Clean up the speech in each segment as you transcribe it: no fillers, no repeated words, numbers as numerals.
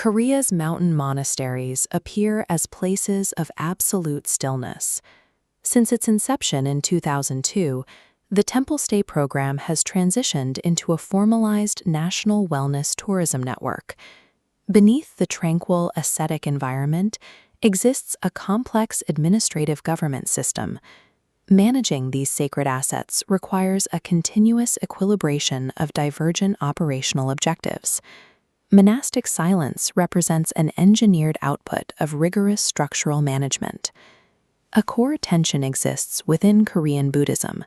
Korea's mountain monasteries appear as places of absolute stillness. Since its inception in 2002, the Temple Stay program has transitioned into a formalized national wellness tourism network. Beneath the tranquil, ascetic environment exists a complex administrative government system. Managing these sacred assets requires a continuous equilibration of divergent operational objectives. Monastic silence represents an engineered output of rigorous structural management. A core tension exists within Korean Buddhism.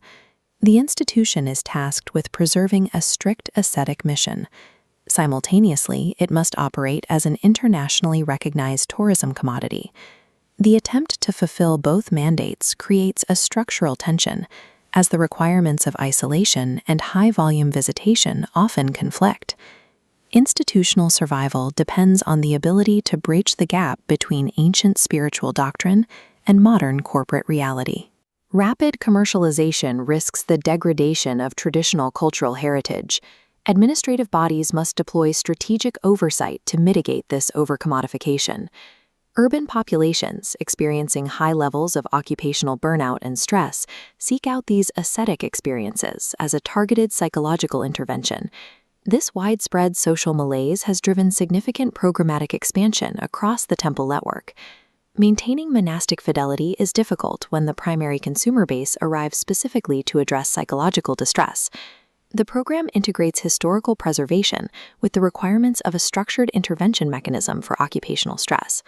The institution is tasked with preserving a strict ascetic mission. Simultaneously, it must operate as an internationally recognized tourism commodity. The attempt to fulfill both mandates creates a structural tension, as the requirements of isolation and high-volume visitation often conflict. Institutional survival depends on the ability to bridge the gap between ancient spiritual doctrine and modern corporate reality. Rapid commercialization risks the degradation of traditional cultural heritage. Administrative bodies must deploy strategic oversight to mitigate this overcommodification. Urban populations experiencing high levels of occupational burnout and stress seek out these ascetic experiences as a targeted psychological intervention. This widespread social malaise has driven significant programmatic expansion across the temple network. Maintaining monastic fidelity is difficult when the primary consumer base arrives specifically to address psychological distress. The program integrates historical preservation with the requirements of a structured intervention mechanism for occupational stress.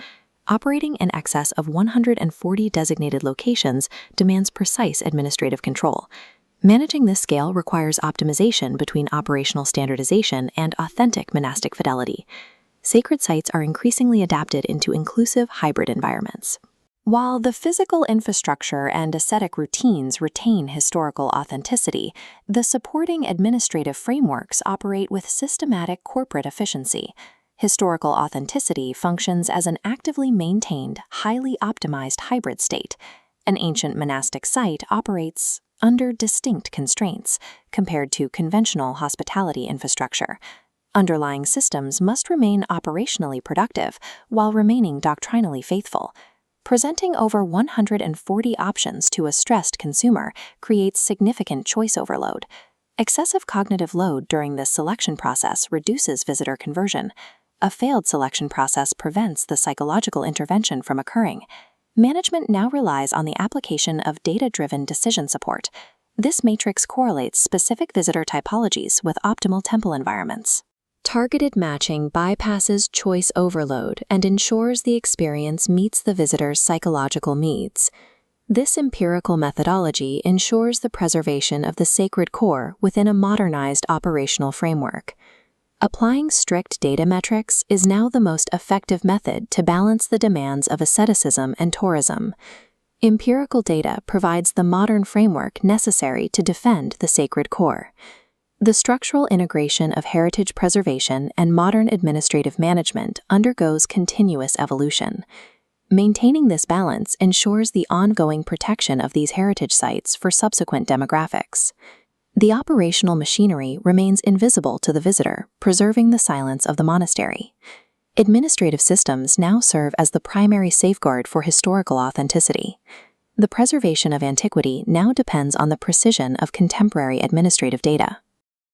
Operating in excess of 140 designated locations demands precise administrative control. Managing this scale requires optimization between operational standardization and authentic monastic fidelity. Sacred sites are increasingly adapted into inclusive hybrid environments. While the physical infrastructure and ascetic routines retain historical authenticity, the supporting administrative frameworks operate with systematic corporate efficiency. Historical authenticity functions as an actively maintained, highly optimized hybrid state. An ancient monastic site operates under distinct constraints compared to conventional hospitality infrastructure. Underlying systems must remain operationally productive while remaining doctrinally faithful. Presenting over 140 options to a stressed consumer creates significant choice overload. Excessive cognitive load during this selection process reduces visitor conversion. A failed selection process prevents the psychological intervention from occurring. Management now relies on the application of data-driven decision support. This matrix correlates specific visitor typologies with optimal temple environments. Targeted matching bypasses choice overload and ensures the experience meets the visitor's psychological needs. This empirical methodology ensures the preservation of the sacred core within a modernized operational framework. Applying strict data metrics is now the most effective method to balance the demands of asceticism and tourism. Empirical data provides the modern framework necessary to defend the sacred core. The structural integration of heritage preservation and modern administrative management undergoes continuous evolution. Maintaining this balance ensures the ongoing protection of these heritage sites for subsequent demographics. The operational machinery remains invisible to the visitor, preserving the silence of the monastery. Administrative systems now serve as the primary safeguard for historical authenticity. The preservation of antiquity now depends on the precision of contemporary administrative data.